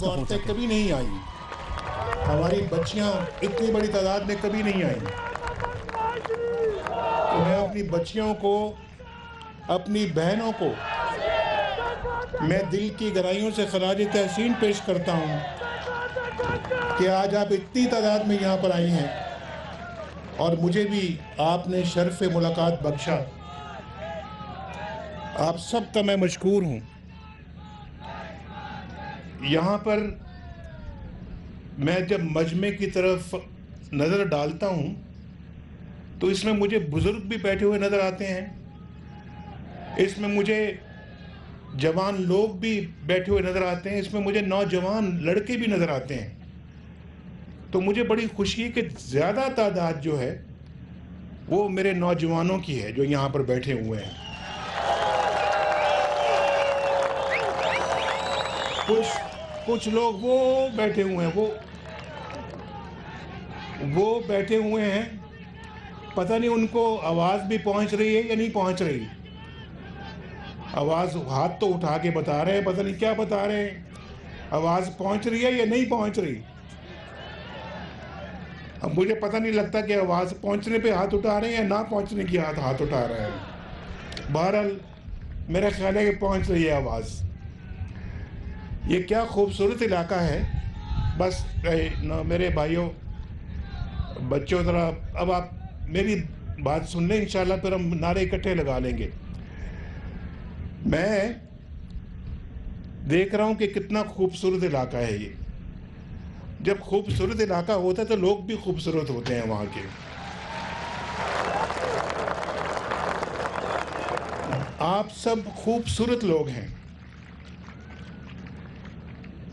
عورتیں کبھی نہیں آئیں، ہماری بچیاں اتنی بڑی تعداد میں کبھی نہیں آئیں. تو میں اپنی بچیوں کو، اپنی بہنوں کو میں دل کی گہرائیوں سے خراج تحسین پیش کرتا ہوں کہ آج آپ اتنی تعداد میں یہاں پر آئی ہیں اور مجھے بھی آپ نے شرف ملاقات بخشا. آپ سب کا میں مشکور ہوں. یہاں پر میں جب مجمع کی طرف نظر ڈالتا ہوں تو اس میں مجھے بزرگ بھی بیٹھے ہوئے نظر آتے ہیں، اس میں مجھے جوان لوگ بھی بیٹھے ہوئے نظر آتے ہیں، اس میں مجھے نوجوان لڑکے بھی نظر آتے ہیں. تو مجھے بڑی خوشی ہے کہ زیادہ تعداد جو ہے وہ میرے نوجوانوں کی ہے جو یہاں پر بیٹھے ہوئے ہیں. کچھ لوگ وہ بیٹھے ہوئے ہیں، وہ بیٹھے ہوئے ہیں، پتہ نہیں ان کو آواز بھی پہنچ رہی ہے یا نہیں پہنچ رہی. آواز ہاتھ تو اٹھا کے بتا رہے ہیں، پتہ نہیں کیا بتا رہے ہیں، آواز پہنچ رہی ہے یا نہیں پہنچ رہی. اب مجھے پتہ نہیں لگتا کہ آواز پہنچنے پہ ہاتھ اٹھا رہے ہیں یا نہ پہنچنے کی ہاتھ اٹھا رہے ہیں. بہرحال میرا خیال ہے کہ پہنچ رہی ہے آواز. یہ کیا خوبصورت علاقہ ہے. بس میرے بھائیوں بچوں، ذرا اب آپ میری بات سن لیں، انشاءاللہ پھر ہم نعرے اکٹھے لگا لیں گے. میں دیکھ رہا ہوں کہ کتنا خوبصورت علاقہ ہے یہ. جب خوبصورت علاقہ ہوتا ہے تو لوگ بھی خوبصورت ہوتے ہیں وہاں کے. آپ سب خوبصورت لوگ ہیں.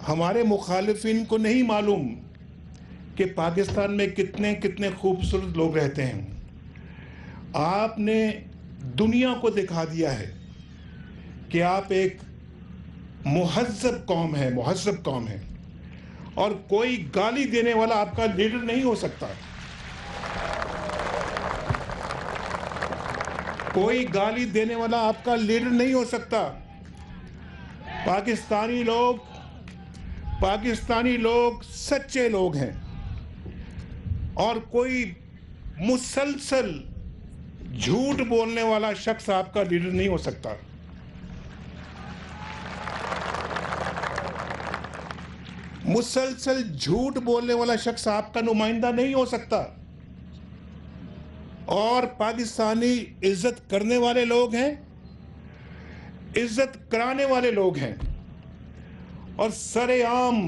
ہمارے مخالفین کو نہیں معلوم کہ پاکستان میں کتنے خوبصورت لوگ رہتے ہیں. آپ نے دنیا کو دکھا دیا ہے کہ آپ ایک مہذب قوم ہے اور کوئی گالی دینے والا آپ کا لیڈر نہیں ہو سکتا. کوئی گالی دینے والا آپ کا لیڈر نہیں ہو سکتا. پاکستانی لوگ سچے لوگ ہیں اور کوئی مسلسل جھوٹ بولنے والا شخص آپ کا لیڈر نہیں ہو سکتا. مسلسل جھوٹ بولنے والا شخص آپ کا نمائندہ نہیں ہو سکتا. اور پاکستانی عزت کرنے والے لوگ ہیں، عزت کرانے والے لوگ ہیں، اور سر عام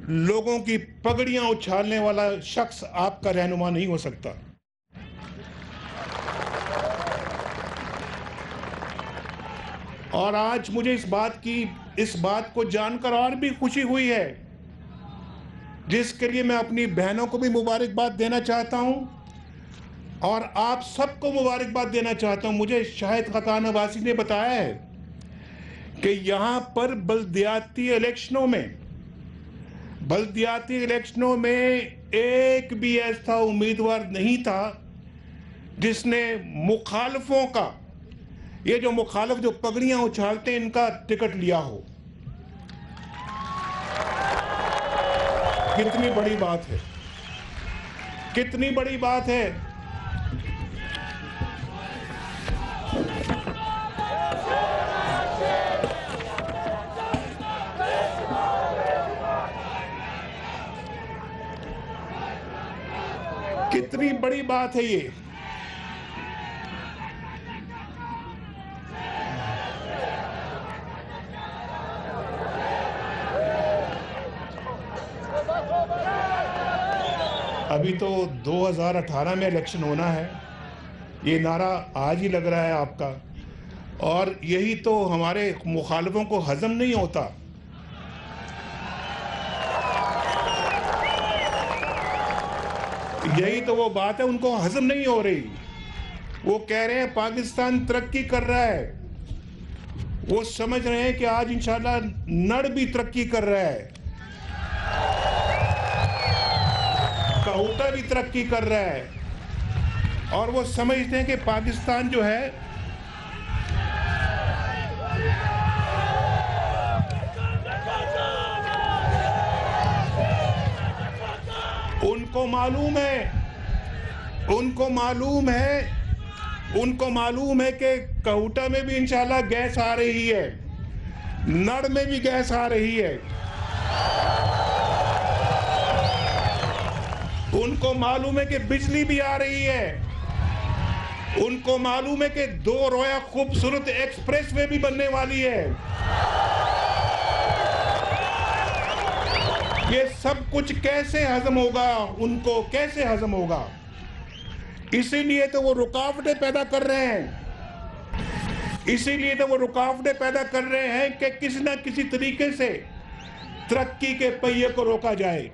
لوگوں کی پگڑیاں اچھالنے والا شخص آپ کا رہنما نہیں ہو سکتا. اور آج مجھے اس بات کو جان کر اور بھی خوشی ہوئی ہے، جس کے لیے میں اپنی بہنوں کو بھی مبارکباد دینا چاہتا ہوں اور آپ سب کو مبارکباد دینا چاہتا ہوں. مجھے شاہد خاقان عباسی نے بتایا ہے کہ یہاں پر بلدیاتی الیکشنوں میں ایک بھی ایسا امیدوار نہیں تھا جس نے مخالفوں کا، یہ جو مخالف جو پگڑیاں اچھالتے ہیں، ان کا ٹکٹ لیا ہو. کتنی بڑی بات ہے، کتنی بڑی بات ہے. کتنی بڑی بات ہے یہ. ابھی تو 2018 میں الیکشن ہونا ہے. یہ نعرہ آج ہی لگ رہا ہے آپ کا، اور یہی تو ہمارے مخالفوں کو ہضم نہیں ہوتا. یہی تو وہ بات ہے، ان کو ہضم نہیں ہو رہی. وہ کہہ رہے ہیں پاکستان ترقی کر رہا ہے. وہ سمجھ رہے ہیں کہ آج انشاءاللہ نڑ بھی ترقی کر رہا ہے، کہوٹا بھی ترقی کر رہا ہے. اور وہ سمجھتے ہیں کہ پاکستان جو ہے ان کو معلوم ہے کہ کہوٹہ میں بھی انشاءاللہ گیس آ رہی ہے، نڑ میں بھی گیس آ رہی ہے، ان کو معلوم ہے کہ بجلی بھی آ رہی ہے، ان کو معلوم ہے کہ 2 رویا خوبصورت ایکسپریس وے بھی بننے والی ہے۔ یہ سب کچھ کیسے ہضم ہوگا؟ ان کو کیسے ہضم ہوگا؟ اسی لیے تو وہ رکاوٹیں پیدا کر رہے ہیں، کہ کسی نہ کسی طریقے سے ترقی کے پہیے کو روکا جائے،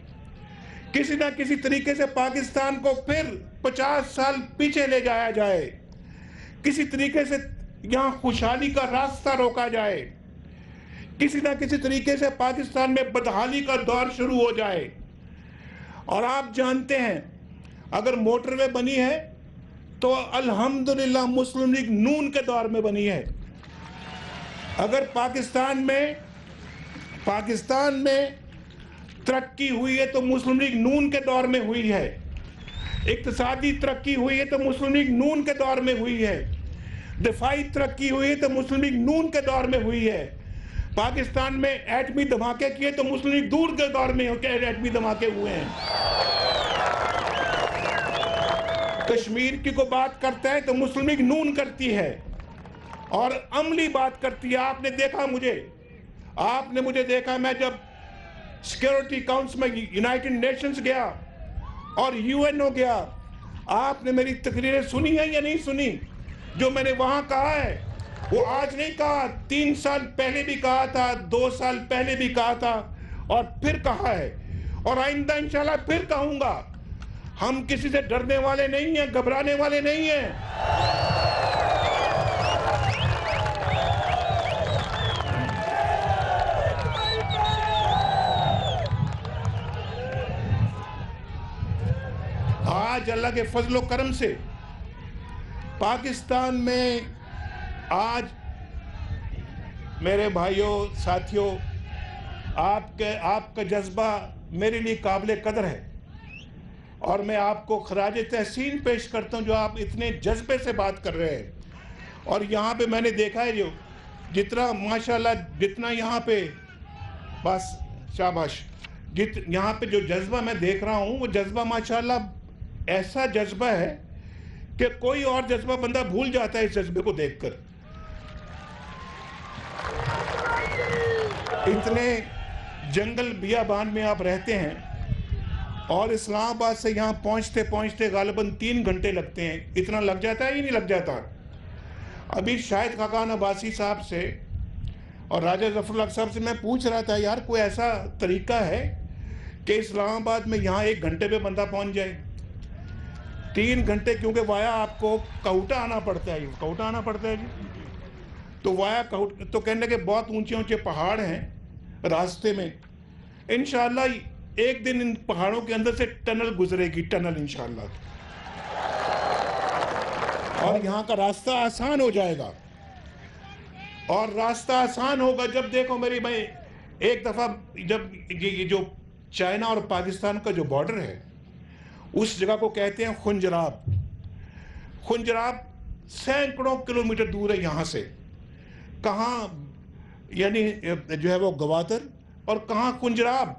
کسی نہ کسی طریقے سے پاکستان کو پھر 50 سال پیچھے لے جایا جائے، کسی طریقے سے یہاں خوشحالی کا راستہ روکا جائے، کسی نہ کسی طریقے سے پاکستان میں بدحالی کا دور شروع ہو جائے۔ اور آپ جانتے ہیں اگر موٹر وے بنی ہے تو الحمدللہ مسلم لیگ نون کے دور میں بنی ہے۔ اگر پاکستان میں ترقی ہوئی ہے تو مسلم لیگ نون کے دور میں ہوئی ہے، اقتصادی ترقی ہوئی ہے تو مسلم لیگ نون کے دور میں ہوئی ہے، دفاعی ترقی ہوئی ہے تو مسلم لیگ نون کے دور میں ہوئی ہے، پاکستان میں ایٹمی دھماکے کیے تو مسلم لیگ دور کے دور میں ایٹمی دھماکے ہوئے ہیں۔ کشمیر کی کو بات کرتا ہے تو مسلم لیگ نون کرتی ہے اور عملی بات کرتی ہے۔ آپ نے مجھے دیکھا میں جب سیکیورٹی کاؤنسل میں یونائٹڈ نیشنز گیا اور یو این او گیا، آپ نے میری تقریریں سنی ہیں یا نہیں سنی؟ جو میں نے وہاں کہا ہے وہ آج نہیں کہا، 3 سال پہلے بھی کہا تھا، 2 سال پہلے بھی کہا تھا اور پھر کہا ہے اور آئندہ انشاءاللہ پھر کہوں گا۔ ہم کسی سے ڈرنے والے نہیں ہیں، گھبرانے والے نہیں ہیں۔ آج اللہ کے فضل و کرم سے پاکستان میں آج میرے بھائیوں ساتھیوں آپ کا جذبہ میرے لیے قابل قدر ہے اور میں آپ کو خراج تحسین پیش کرتا ہوں جو آپ اتنے جذبے سے بات کر رہے ہیں۔ اور یہاں پہ میں نے دیکھا ہے جتنا ماشاءاللہ جتنا یہاں پہ بس شاباش یہاں پہ جو جذبہ میں دیکھ رہا ہوں وہ جذبہ ماشاءاللہ ایسا جذبہ ہے کہ کوئی اور جذبہ بندہ بھول جاتا ہے اس جذبے کو دیکھ کر۔ اتنے جنگل بیابان میں آپ رہتے ہیں اور اسلام آباد سے یہاں پہنچتے غالباً 3 گھنٹے لگتے ہیں، اتنا لگ جاتا ہے ہی نہیں لگ جاتا۔ ابھی شاہد خاقان عباسی صاحب سے اور راجہ ظفر الحق صاحب سے میں پوچھ رہا تھا یار کوئی ایسا طریقہ ہے کہ اسلام آباد میں یہاں 1 گھنٹے پہ بندہ پہنچ جائے؟ 3 گھنٹے کیونکہ وایا آپ کو کہوٹہ آنا پڑتا ہے جی، تو وایا کہوٹہ تو کہنے کہ بہت اونچے پہاڑ ہیں راستے میں، انشاءاللہ ایک دن ان پہاڑوں کے اندر سے ٹنل گزرے گی، ٹنل انشاءاللہ، اور یہاں کا راستہ آسان ہو جائے گا۔ اور راستہ آسان ہوگا جب دیکھو میری بھائی ایک دفعہ جب یہ جو چائنا اور پاکستان کا جو بارڈر ہے اس جگہ کو کہتے ہیں خنجراب سینکڑوں کلومیٹر دور ہے یہاں سے، کہاں یعنی جو ہے وہ گوادر اور کہاں خنجراب،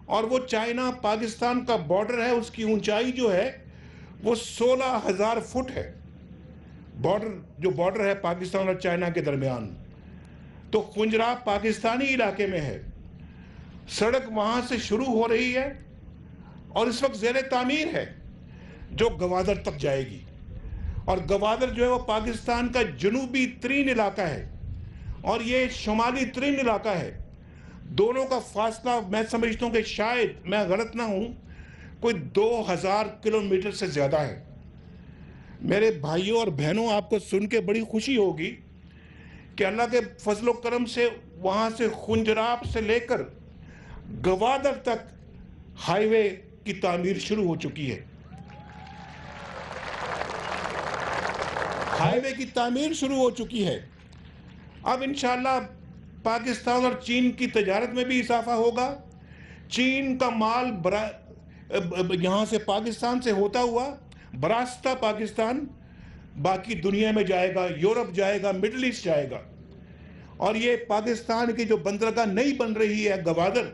اور وہ چائنا پاکستان کا بارڈر ہے، اس کی اونچائی جو ہے وہ 16,000 فٹ ہے، جو بارڈر ہے پاکستان اور چائنا کے درمیان۔ تو خنجراب پاکستانی علاقے میں ہے، سڑک وہاں سے شروع ہو رہی ہے اور اس وقت زیر تعمیر ہے جو گوادر تک جائے گی، اور گوادر جو ہے وہ پاکستان کا جنوبی ترین علاقہ ہے اور یہ شمالی ترین علاقہ ہے۔ دونوں کا فاصلہ میں سمجھتا ہوں کہ شاید میں غلط نہ ہوں کوئی 2000 کلومیٹر سے زیادہ ہے۔ میرے بھائیوں اور بہنوں آپ کو سن کے بڑی خوشی ہوگی کہ اللہ کے فضل و کرم سے وہاں سے خنجراب سے لے کر گوادر تک ہائی وے کی تعمیر شروع ہو چکی ہے، ہائی وے کی تعمیر شروع ہو چکی ہے۔ اب انشاءاللہ پاکستان اور چین کی تجارت میں بھی اضافہ ہوگا، چین کا مال یہاں سے پاکستان سے ہوتا ہوا براستہ پاکستان باقی دنیا میں جائے گا، یورپ جائے گا، مڈل ایسٹ جائے گا. اور یہ پاکستان کی جو بندرگاہ نہیں بن رہی ہے گوادر،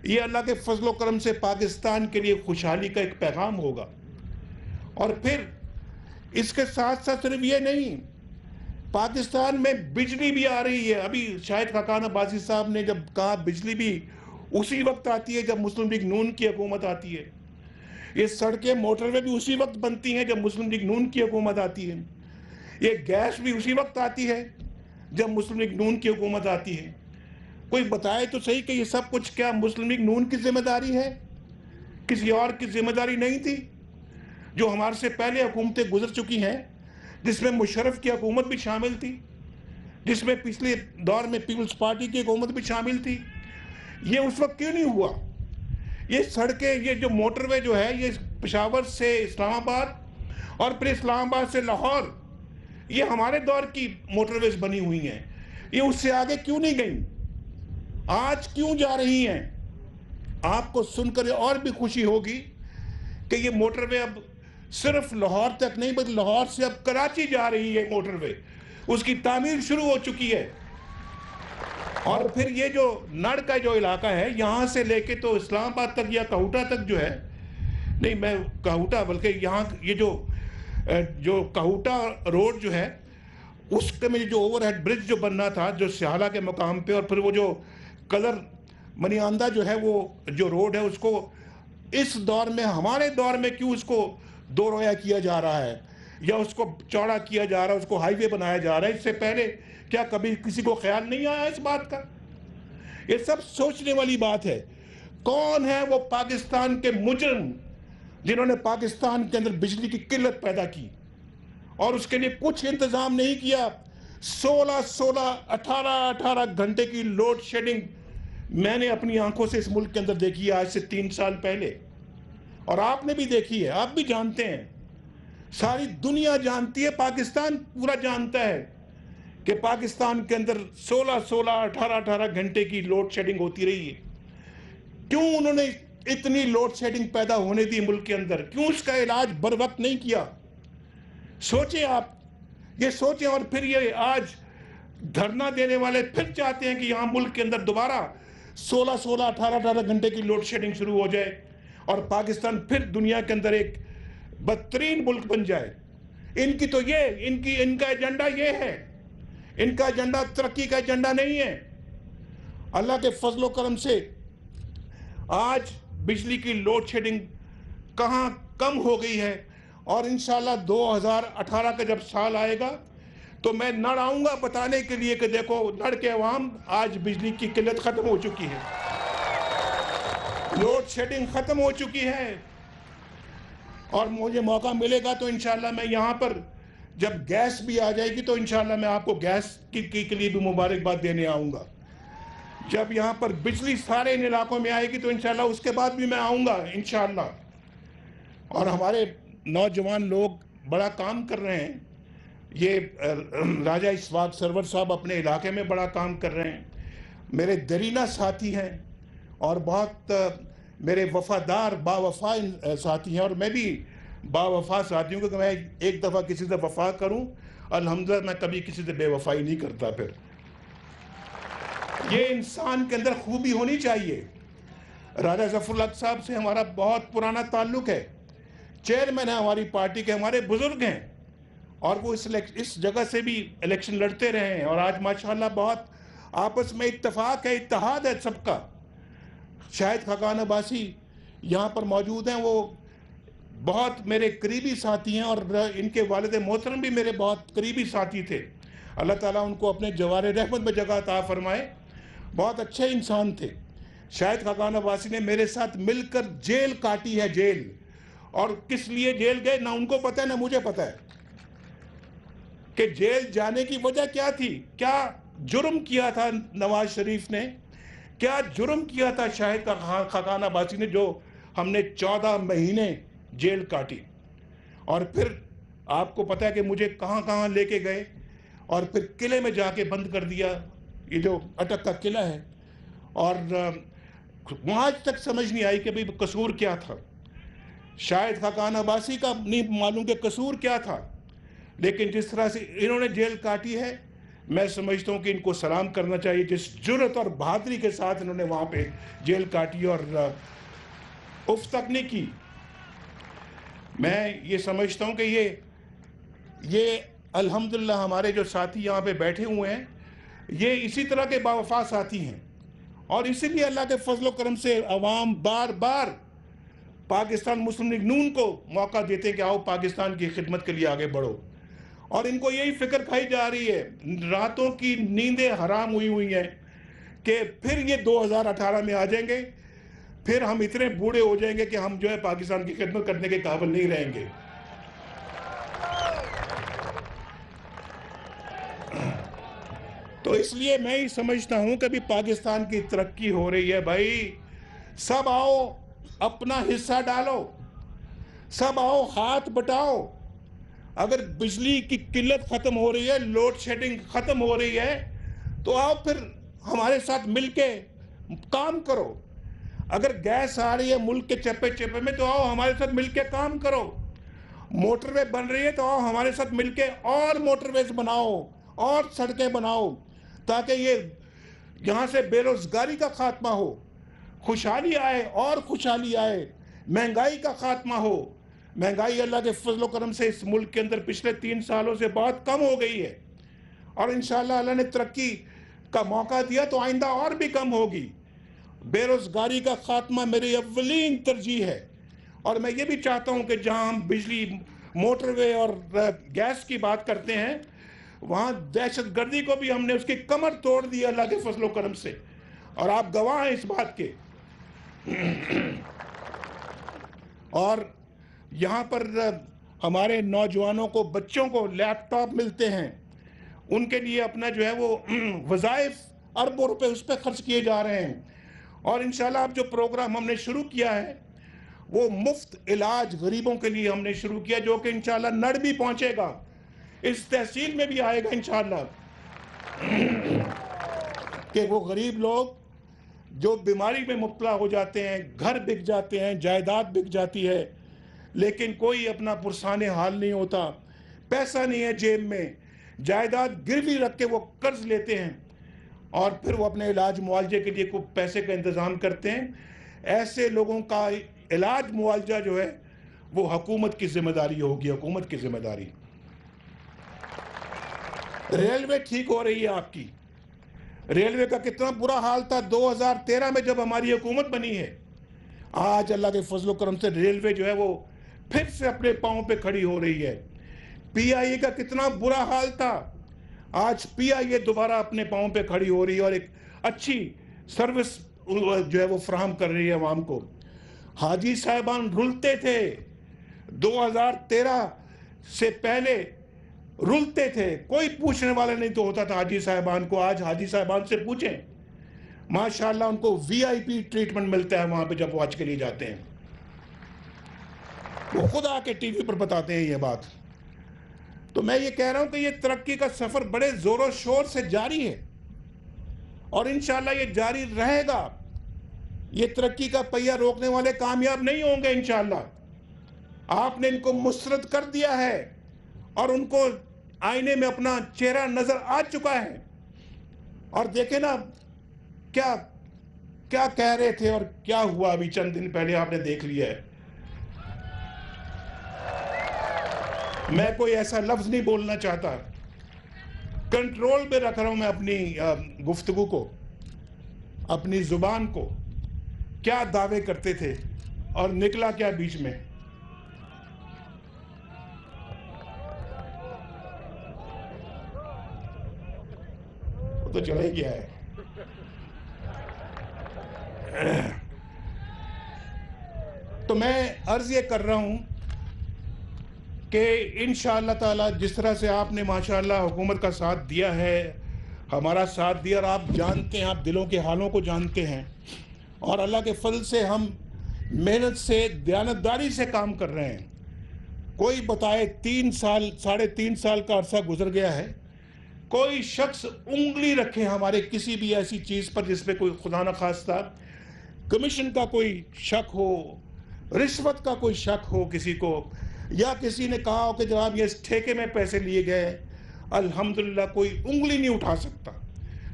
یہ اللہ کے فضل و کرم سے پاکستان کے لیے خوشحالی کا ایک پیغام ہوگا. اور پھر اس کے ساتھ ساتھ صرف یہ نہیں، پاکستان میں بجلی بھی آ رہی ہے. ابھی شاہد خاقان عباسی صاحب نے جب کہا بجلی بھی اسی وقت آتی ہے جب مسلم لیگ نون کی حکومت آتی ہے. یہ سڑکیں موٹر وے بھی اسی وقت بنتی ہیں جب مسلم لیگ نون کی حکومت آتی ہے. یہ گیس بھی اسی وقت آتی ہے جب مسلم لیگ نون کی حکومت آتی ہے. کوئی بتائے تو صحیح کہ یہ سب کچھ کیا مسلم لیگ نون کی ذمہ داری ہے؟ کسی اور کی ذمہ داری نہیں تھی؟ جو ہمارے سے پہلے حکومتیں گزر چکی ہیں، جس میں مشرف کی حکومت بھی شامل تھی، جس میں پچھلے دور میں پیپلز پارٹی کی حکومت بھی شامل تھی، یہ اس وقت کیوں نہیں ہوا؟ یہ سڑکیں، یہ جو موٹر وے جو ہے، یہ پشاور سے اسلام آباد اور پھر اسلام آباد سے لاہور، یہ ہمارے دور کی موٹر ویز بنی ہوئی ہیں. یہ اس سے آگے کیوں نہیں گئیں؟ آج کیوں جا رہی ہیں؟ آپ کو سن کر اور بھی خوشی ہوگی کہ یہ موٹر وے اب صرف لاہور تک نہیں بلکہ لاہور سے اب کراچی جا رہی ہے. موٹر وے اس کی تعمیر شروع ہو چکی ہے. اور پھر یہ جو نڑ کا جو علاقہ ہے، یہاں سے لے کے تو اسلام آباد تک یا کہوٹا تک جو ہے، نہیں میں کہوٹا بلکہ یہاں یہ جو کہوٹا روڈ جو ہے، اس کے میں جو اوور ہیڈ برج جو بننا تھا جو سیالہ کے مقام پہ، اور پھر وہ جو کلر منی آندہ جو ہے وہ جو روڈ ہے، اس کو اس دور میں، ہمارے دور میں کیوں اس کو دو رویا کیا جا رہا ہے یا اس کو چوڑا کیا جا رہا ہے، اس کو ہائی وے بنایا جا رہا ہے؟ اس سے پہلے کیا کبھی کسی کو خیال نہیں آیا اس بات کا؟ یہ سب سوچنے والی بات ہے. کون ہے وہ پاکستان کے مجرم جنہوں نے پاکستان کے اندر بجلی کی قلت پیدا کی اور اس کے لیے کچھ انتظام نہیں کیا؟ 18 گھنٹے کی لوڈ شیڈنگ میں نے اپنی آنکھوں سے اس ملک کے اندر دیکھی ہے آج سے 3 سال پہلے، اور آپ نے بھی دیکھی ہے، آپ بھی جانتے ہیں، ساری دنیا جانتی ہے، پاکستان پورا جانتا ہے کہ پاکستان کے اندر 18 گھنٹے کی لوڈ شیڈنگ ہوتی رہی ہے. کیوں انہوں نے اتنی لوڈ شیڈنگ پیدا ہونے دی ملک کے اندر؟ کیوں اس کا علاج بر وقت نہیں کیا؟ سوچیں آپ، یہ سوچیں. اور پھر یہ آج دھرنا دینے والے پھر چاہتے ہیں کہ یہاں ملک کے اندر دوبارہ 18 گھنٹے کی لوڈ شیڈنگ شروع ہو جائے اور پاکستان پھر دنیا کے اندر ایک بدترین ملک بن جائے. ان کی تو یہ ان کا ایجنڈا یہ ہے. ان کا ایجنڈا ترقی کا ایجنڈا نہیں ہے. اللہ کے فضل و کرم سے آج بجلی کی لوڈ شیڈنگ کہاں کم ہو گئی ہے، اور انشاءاللہ 2018 کا جب سال آئے گا تو میں نڑ آؤں گا بتانے کے لیے کہ دیکھو نڑ کے عوام، آج بجلی کی قلت ختم ہو چکی ہے، لوڈ شیڈنگ ختم ہو چکی ہے. اور مجھے موقع ملے گا تو انشاءاللہ میں یہاں پر جب گیس بھی آ جائے گی تو انشاءاللہ میں آپ کو گیس کے لیے بھی مبارکباد دینے آؤں گا. جب یہاں پر بجلی سارے ان علاقوں میں آئے گی تو انشاءاللہ اس کے بعد بھی میں آؤں گا انشاءاللہ. اور ہمارے نوجوان لوگ بڑا کام کر رہے ہیں. یہ راجہ اسواق سرور صاحب اپنے علاقے میں بڑا کام کر رہے ہیں. میرے دیرینہ ساتھی ہیں اور بہت میرے وفادار با وفا ساتھی ہیں، اور میں بھی با وفا ساتھی ہوں، کیونکہ میں ایک دفعہ کسی سے وفا کروں الحمدللہ میں کبھی کسی سے بے وفائی نہیں کرتا. پھر یہ انسان کے اندر خوبی ہونی چاہیے. راجہ ظفر الحق صاحب سے ہمارا بہت پرانا تعلق ہے، چیئرمین ہے ہماری پارٹی کے، ہمارے بزرگ ہیں، اور وہ اس جگہ سے بھی الیکشن لڑتے رہے ہیں، اور آج ماشاءاللہ بہت آپس میں اتفاق ہے، اتحاد ہے سب کا. شاہد خاقان عباسی یہاں پر موجود ہیں، وہ بہت میرے قریبی ساتھی ہیں، اور ان کے والد محترم بھی میرے بہت قریبی ساتھی تھے. اللہ تعالیٰ ان کو اپنے جوار رحمت میں جگہ عطا فرمائے. بہت اچھے انسان تھے. شاہد خاقان عباسی نے میرے ساتھ مل کر جیل کاٹی ہے، جیل. اور کس لیے جیل گئے نہ ان کو پتہ ہے نہ مجھے پتہ ہے کہ جیل جانے کی وجہ کیا تھی. کیا جرم کیا تھا نواز شریف نے، کیا جرم کیا تھا شاہد خاقان عباسی نے، جو ہم نے 14 مہینے جیل کاٹی. اور پھر آپ کو پتہ ہے کہ مجھے کہاں کہاں لے کے گئے، اور پھر قلعے میں جا کے بند کر دیا، یہ جو اٹک کا قلعہ ہے. اور وہاں آج تک سمجھ نہیں آئی کہ بھئی قصور کیا تھا. شاید خاقان عباسی کا نہیں معلوم کہ قصور کیا تھا، لیکن جس طرح سے انہوں نے جیل کاٹی ہے، میں سمجھتا ہوں کہ ان کو سلام کرنا چاہیے. جس جرأت اور بہادری کے ساتھ انہوں نے وہاں پہ جیل کاٹی اور اف تک نہیں کی. میں یہ سمجھتا ہوں کہ یہ الحمدللہ ہمارے جو ساتھی یہاں پہ بیٹھے ہوئے ہیں، یہ اسی طرح کے باوفا ساتھی ہیں، اور اسی لیے اللہ کے فضل و کرم سے عوام بار بار پاکستان مسلم لیگ نون کو موقع دیتے ہیں کہ آؤ پاکستان کی خدمت کے لیے آگے بڑھو. اور ان کو یہی فکر کھائی جا رہی ہے، راتوں کی نیندیں حرام ہوئی ہیں کہ پھر یہ 2018 میں آ جائیں گے، پھر ہم اتنے بوڑھے ہو جائیں گے کہ ہم جو ہے پاکستان کی خدمت کرنے کے قابل نہیں رہیں گے. تو اس لیے میں ہی سمجھتا ہوں کہ بھی پاکستان کی ترقی ہو رہی ہے. بھائی سب آؤ اپنا حصہ ڈالو، سب آؤ ہاتھ بٹاؤ. اگر بجلی کی قلت ختم ہو رہی ہے، لوڈ شیڈنگ ختم ہو رہی ہے، تو آؤ پھر ہمارے ساتھ مل کے کام کرو. اگر گیس آ رہی ہے ملک کے چپے چپے میں، تو آؤ ہمارے ساتھ مل کے کام کرو. موٹر وے بن رہی ہے، تو آؤ ہمارے ساتھ مل کے اور موٹر ویز بناؤ اور سڑکیں بناؤ، تاکہ یہاں سے بے روزگاری کا خاتمہ ہو، خوشحالی آئے اور خوشحالی آئے، مہنگائی کا خاتمہ ہو. مہنگائی اللہ کے فضل و کرم سے اس ملک کے اندر پچھلے 3 سالوں سے بہت کم ہو گئی ہے، اور انشاءاللہ اللہ نے ترقی کا موقع دیا تو آئندہ اور بھی کم ہوگی. بے روزگاری کا خاتمہ میری اولین ترجیح ہے. اور میں یہ بھی چاہتا ہوں کہ جہاں ہم بجلی، موٹر وے اور گیس کی بات کرتے ہیں، وہاں دہشت گردی کو بھی ہم نے اس کی کمر توڑ دی اللہ کے فضل و کرم سے، اور آپ گواہ ہیں اس بات کے. اور یہاں پر ہمارے نوجوانوں کو، بچوں کو لیپ ٹاپ ملتے ہیں، ان کے لیے اپنا جو ہے وہ وظائف اربوں روپے اس پہ خرچ کیے جا رہے ہیں. اور انشاءاللہ اب جو پروگرام ہم نے شروع کیا ہے، وہ مفت علاج غریبوں کے لیے ہم نے شروع کیا، جو کہ انشاءاللہ نڑ بھی پہنچے گا، اس تحصیل میں بھی آئے گا انشاءاللہ، کہ وہ غریب لوگ جو بیماری میں مبتلا ہو جاتے ہیں، گھر بک جاتے ہیں، جائیداد بک جاتی ہے، لیکن کوئی اپنا پرسان حال نہیں ہوتا، پیسہ نہیں ہے جیب میں، جائیداد گروی رکھ کے وہ قرض لیتے ہیں، اور پھر وہ اپنے علاج معالجے کے لیے کوئی پیسے کا انتظام کرتے ہیں. ایسے لوگوں کا علاج معالجہ جو ہے وہ حکومت کی ذمہ داری ہوگی، حکومت کی ذمہ داری. ریلوے ٹھیک ہو رہی ہے آپ کی. ریلوے کا کتنا برا حال تھا 2013 میں جب ہماری حکومت بنی ہے. آج اللہ کے فضل و کرم سے ریلوے جو ہے وہ پھر سے اپنے پاؤں پہ کھڑی ہو رہی ہے. پی آئی اے کا کتنا برا حال تھا، آج پی آئی اے دوبارہ اپنے پاؤں پہ کھڑی ہو رہی ہے اور ایک اچھی سروس جو ہے وہ فراہم کر رہی ہے عوام کو. حاجی صاحبان رلتے تھے 2013 سے پہلے، رلتے تھے، کوئی پوچھنے والا نہیں تو ہوتا تھا حاجی صاحبان کو. آج حاجی صاحبان سے پوچھیں، ماشاءاللہ ان کو وی آئی پی ٹریٹمنٹ ملتا ہے وہاں پہ جب وہ حج کے لیے جاتے ہیں. وہ خود آ کے ٹی وی پر بتاتے ہیں یہ بات. تو میں یہ کہہ رہا ہوں کہ یہ ترقی کا سفر بڑے زور و شور سے جاری ہے، اور انشاءاللہ یہ جاری رہے گا. یہ ترقی کا پہیہ روکنے والے کامیاب نہیں ہوں گے انشاءاللہ. آپ نے ان کو مسترد کر دیا ہے، اور ان کو آئینے میں اپنا چہرہ نظر آ چکا ہے. اور دیکھیں نا کیا کہہ رہے تھے اور کیا ہوا. ابھی چند دن پہلے آپ نے دیکھ لیا ہے. میں کوئی ایسا لفظ نہیں بولنا چاہتا، کنٹرول میں رکھ رہا ہوں میں اپنی گفتگو کو، اپنی زبان کو. کیا دعوے کرتے تھے اور نکلا کیا بیچ میں. وہ تو چلا ہی گیا ہے. تو میں عرض یہ کر رہا ہوں کہ انشاءاللہ تعالی جس طرح سے آپ نے ماشاءاللہ حکومت کا ساتھ دیا ہے، ہمارا ساتھ دیا، اور آپ جانتے ہیں، آپ دلوں کے حالوں کو جانتے ہیں، اور اللہ کے فضل سے ہم محنت سے، دیانتداری سے کام کر رہے ہیں. کوئی بتائے 3 سال، 3.5 سال کا عرصہ گزر گیا ہے، کوئی شخص انگلی رکھے ہمارے کسی بھی ایسی چیز پر جس پہ کوئی خدا نخواستہ کمیشن کا کوئی شک ہو، رشوت کا کوئی شک ہو کسی کو، یا کسی نے کہا ہو کہ جناب یہ اس ٹھیکے میں پیسے لیے گئے، الحمدللہ کوئی انگلی نہیں اٹھا سکتا۔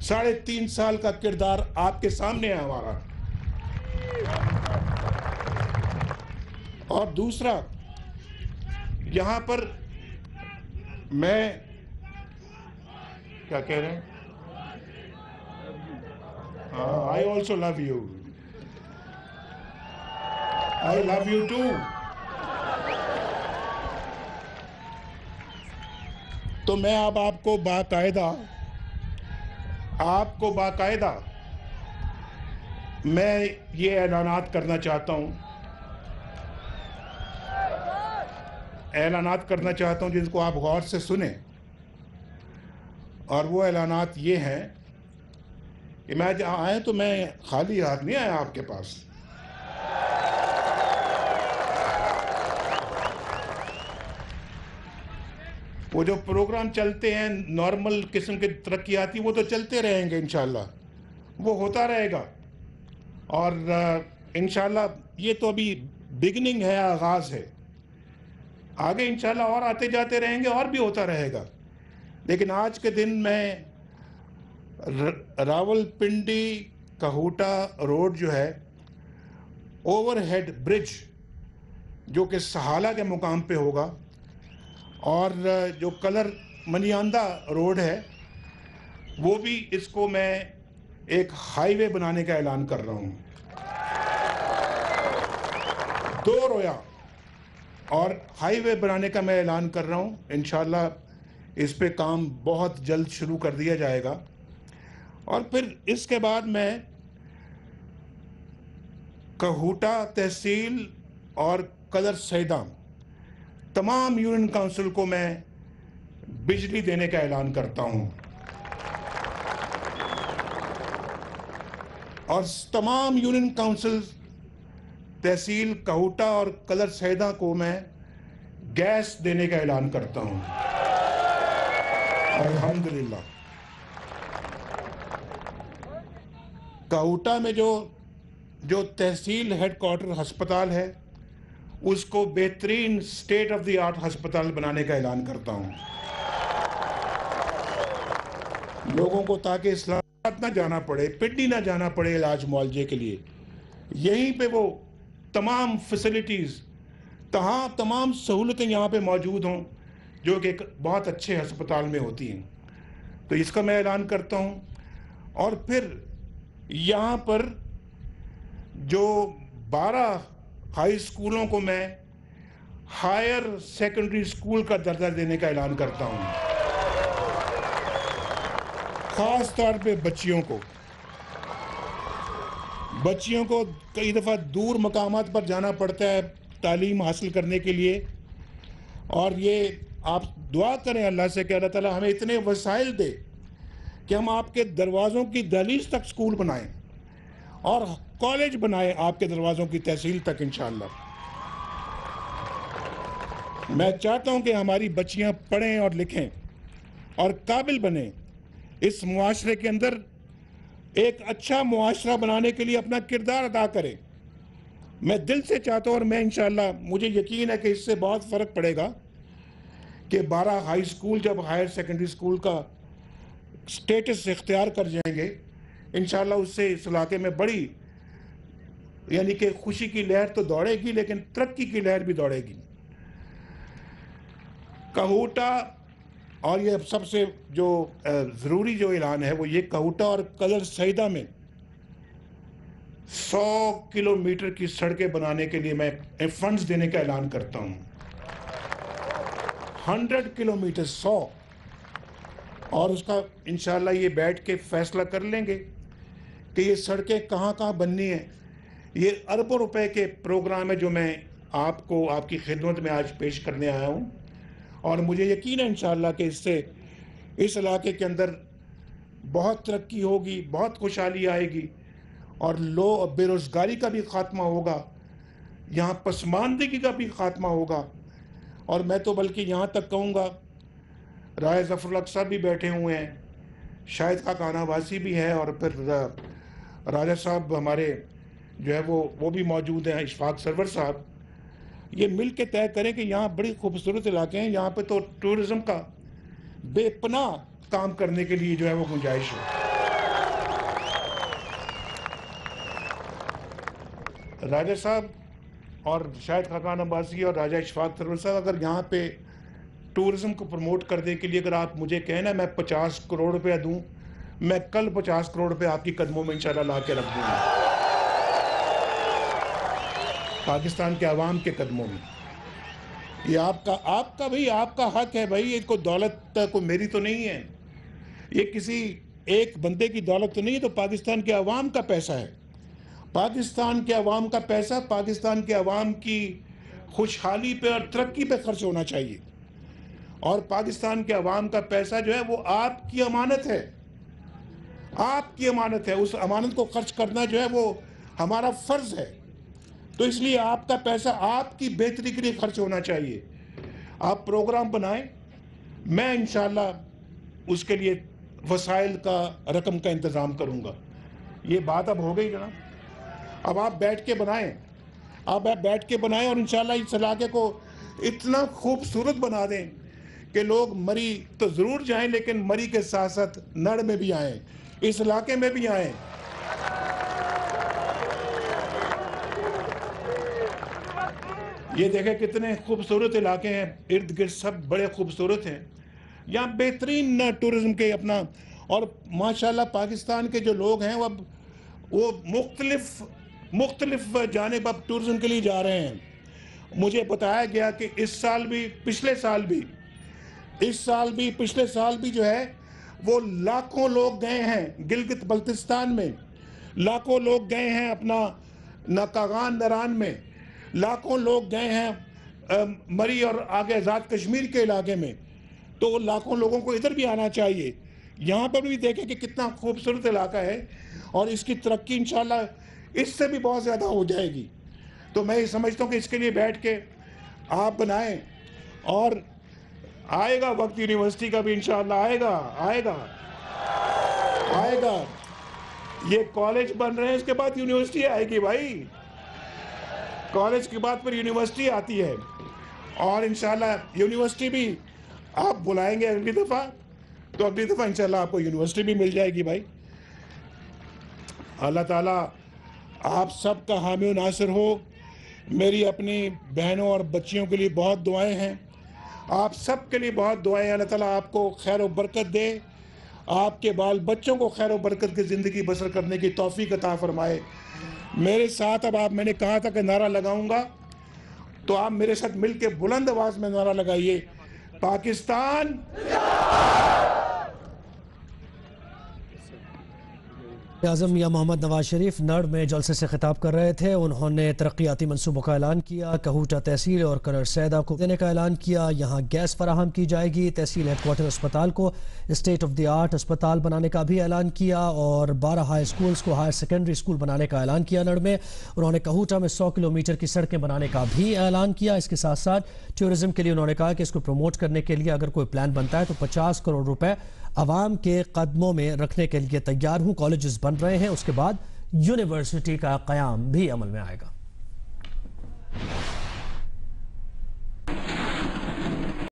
3.5 سال کا کردار آپ کے سامنے ہے ہمارا۔ اور دوسرا، یہاں پر میں کیا کہہ رہے ہیں؟ I also love you. I love you too. تو میں اب آپ کو باقاعدہ میں یہ اعلانات کرنا چاہتا ہوں، جن کو آپ غور سے سنیں، اور وہ اعلانات یہ ہیں کہ میں جہاں آئے تو میں خالی ہاتھ نہیں آیا آپ کے پاس۔ وہ جو پروگرام چلتے ہیں نارمل قسم کے ترقیاتی، وہ تو چلتے رہیں گے انشاءاللہ، وہ ہوتا رہے گا، اور انشاءاللہ یہ تو ابھی بگننگ ہے، آغاز ہے، آگے انشاءاللہ اور آتے جاتے رہیں گے اور بھی ہوتا رہے گا۔ لیکن آج کے دن میں راول پنڈی کہوٹا روڈ جو ہے، اوور ہیڈ برج جو کہ سہالہ کے مقام پہ ہوگا، اور جو کلر منیاندہ روڈ ہے، وہ بھی اس کو میں ایک ہائی وے بنانے کا اعلان کر رہا ہوں، 2 رویا اور ہائی وے بنانے کا میں اعلان کر رہا ہوں۔ انشاءاللہ اس پہ کام بہت جلد شروع کر دیا جائے گا، اور پھر اس کے بعد میں کہوٹا تحصیل اور کلر سیدہ تمام یونین کونسل کو میں بجلی دینے کا اعلان کرتا ہوں، اور تمام یونین کونسل تحصیل کہوٹا اور کلر سیدہ کو میں گیس دینے کا اعلان کرتا ہوں، الحمدللہ۔ کہوٹا میں جو تحصیل ہیڈ کوارٹر ہسپتال ہے، اس کو بہترین سٹیٹ آف دی آرٹ ہسپتال بنانے کا اعلان کرتا ہوں، لوگوں کو تاکہ اسلام آباد نہ جانا پڑے، پنڈی نہ جانا پڑے علاج معالجے کے لیے، یہیں پہ وہ تمام فیسلٹیز، تمام سہولتیں یہاں پہ موجود ہوں جو کہ ایک بہت اچھے ہسپتال میں ہوتی ہیں، تو اس کا میں اعلان کرتا ہوں۔ اور پھر یہاں پر جو 12 ہائی اسکولوں کو میں ہائر سیکنڈری اسکول کا درجہ دینے کا اعلان کرتا ہوں، خاص طور پہ بچیوں کو کئی دفعہ دور مقامات پر جانا پڑتا ہے تعلیم حاصل کرنے کے لیے، اور یہ آپ دعا کریں اللہ سے کہ اللہ تعالیٰ ہمیں اتنے وسائل دے کہ ہم آپ کے دروازوں کی دہلیز تک سکول بنائیں اور کالج بنائیں آپ کے دروازوں کی تحصیل تک انشاءاللہ۔ میں چاہتا ہوں کہ ہماری بچیاں پڑھیں اور لکھیں اور قابل بنیں، اس معاشرے کے اندر ایک اچھا معاشرہ بنانے کے لیے اپنا کردار ادا کریں۔ میں دل سے چاہتا ہوں، اور میں انشاءاللہ مجھے یقین ہے کہ اس سے بہت فرق پڑے گا کہ 12 ہائی اسکول جب ہائر سیکنڈری اسکول کا سٹیٹس اختیار کر جائیں گے، انشاءاللہ اس سے اس علاقے میں بڑی یعنی کہ خوشی کی لہر تو دوڑے گی، لیکن ترقی کی لہر بھی دوڑے گی۔ کہوٹا، اور یہ سب سے جو ضروری جو اعلان ہے وہ یہ، کہوٹا اور کلر سیدہ میں 100 کلومیٹر کی سڑکیں بنانے کے لیے میں فنڈز دینے کا اعلان کرتا ہوں، 100 کلومیٹر 100، اور اس کا انشاءاللہ یہ بیٹھ کے فیصلہ کر لیں گے کہ یہ سڑکیں کہاں کہاں بننی ہیں۔ یہ اربوں روپے کے پروگرام ہے جو میں آپ کو آپ کی خدمت میں آج پیش کرنے آیا ہوں، اور مجھے یقین ہے انشاءاللہ کہ اس سے اس علاقے کے اندر بہت ترقی ہوگی، بہت خوشحالی آئے گی، اور بے روزگاری کا بھی خاتمہ ہوگا، یہاں پسماندگی کا بھی خاتمہ ہوگا، اور میں تو بلکہ یہاں تک کہوں گا، رائے ظفر الحق صاحب بھی بیٹھے ہوئے ہیں، شاہد خاقانہ واسی بھی ہے، اور پھر راجہ صاحب ہمارے جو ہے وہ بھی موجود ہیں، اشفاق سرور صاحب، یہ مل کے طے کریں کہ یہاں بڑی خوبصورت علاقے ہیں، یہاں پہ تو ٹورزم کا بے پناہ کام کرنے کے لیے جو ہے وہ گنجائش ہے۔ راجہ صاحب اور شاہد خاقان عباسی اور راجہ اشفاق سرور صاحب، اگر یہاں پہ ٹورزم کو پروموٹ کرنے کے لیے اگر آپ مجھے کہیں نا میں 50 کروڑ روپیہ دوں، میں کل 50 کروڑ روپے آپ کی قدموں میں انشاءاللہ لا کے رکھ دوں گا، پاکستان کے عوام کے قدموں میں۔ یہ آپ کا حق ہے بھائی، یہ کوئی دولت کوئی میری تو نہیں ہے، یہ کسی ایک بندے کی دولت تو نہیں ہے، تو پاکستان کے عوام کا پیسہ ہے۔ پاکستان کے عوام کا پیسہ پاکستان کے عوام کی خوشحالی پہ اور ترقی پہ خرچ ہونا چاہیے، اور پاکستان کے عوام کا پیسہ جو ہے وہ آپ کی امانت ہے، آپ کی امانت ہے، اس امانت کو خرچ کرنا جو ہے وہ ہمارا فرض ہے، تو اس لیے آپ کا پیسہ آپ کی بہتری کے لیے خرچ ہونا چاہیے۔ آپ پروگرام بنائیں، میں انشاءاللہ اس کے لیے وسائل کا رقم کا انتظام کروں گا۔ یہ بات اب ہو گئی جناب، اب آپ بیٹھ کے بنائیں، اور انشاءاللہ اس علاقے کو اتنا خوبصورت بنا دیں کہ لوگ مری تو ضرور جائیں، لیکن مری کے ساتھ ساتھ نڑ میں بھی آئیں، اس علاقے میں بھی آئیں۔ یہ دیکھیں کتنے خوبصورت علاقے ہیں، ارد گرد سب بڑے خوبصورت ہیں، یہاں بہترین ٹورزم کے اپنا، اور ماشاءاللہ پاکستان کے جو لوگ ہیں وہ مختلف جانب اب ٹورزم کے لیے جا رہے ہیں۔ مجھے بتایا گیا کہ اس سال بھی پچھلے سال بھی جو ہے وہ لاکھوں لوگ گئے ہیں گلگت بلتستان میں، لاکھوں لوگ گئے ہیں اپنا ناکاغان نران میں، لاکھوں لوگ گئے ہیں مری اور آگے آزاد کشمیر کے علاقے میں، تو لاکھوں لوگوں کو ادھر بھی آنا چاہیے۔ یہاں پر بھی دیکھیں کہ کتنا خوبصورت علاقہ ہے، اور اس کی ترقی انشاءاللہ اس سے بھی بہت زیادہ ہو جائے گی۔ تو میں یہ سمجھتا ہوں کہ اس کے لیے بیٹھ کے آپ بنائیں، اور آئے گا وقت یونیورسٹی کا بھی انشاءاللہ آئے گا۔ یہ کالج بن رہے ہیں، اس کے بعد یونیورسٹی آئے گی بھائی، کالج کے بعد پھر یونیورسٹی آتی ہے، اور انشاءاللہ یونیورسٹی بھی آپ بلائیں گے اگلی دفعہ، تو اگلی دفعہ انشاءاللہ آپ کو یونیورسٹی بھی مل جائے گی بھائی۔ اللہ تعالیٰ آپ سب کا حامی و ناصر ہو۔ میری اپنی بہنوں اور بچیوں کے لیے بہت دعائیں ہیں، آپ سب کے لیے بہت دعائیں ہیں، اللہ تعالیٰ آپ کو خیر و برکت دے، آپ کے بال بچوں کو خیر و برکت کی زندگی بسر کرنے کی توفیق عطا فرمائے۔ میرے ساتھ اب میں نے کہا تھا کہ نعرہ لگاؤں گا، تو آپ میرے ساتھ مل کے بلند آواز میں نعرہ لگائیے، پاکستان۔ اعظم میاں محمد نواز شریف نڑ میں جلسے سے خطاب کر رہے تھے۔ انہوں نے ترقیاتی منصوبوں کا اعلان کیا، کہوٹہ تحصیل اور کنڑ سیدہ کو دینے کا اعلان کیا، یہاں گیس فراہم کی جائے گی، تحصیل ہیڈ کوارٹر اسپتال کو اسٹیٹ آف دی آرٹ اسپتال بنانے کا بھی اعلان کیا، اور 12 ہائی سکولز کو ہائر سیکنڈری سکول بنانے کا اعلان کیا نڑ میں۔ انہوں نے کہوٹہ میں 100 کلومیٹر کی سڑکیں بنانے کا بھی اعلان کیا۔ اس کے ساتھ ساتھ ٹورزم کے لیے انہوں نے کہا کہ اس کو پروموٹ کرنے کے لیے اگر کوئی پلان بنتا ہے تو 50 کروڑ روپے عوام کے قدموں میں رکھنے کے لیے تیار ہوں۔ کالجز بن رہے ہیں، اس کے بعد یونیورسٹی کا قیام بھی عمل میں آئے گا۔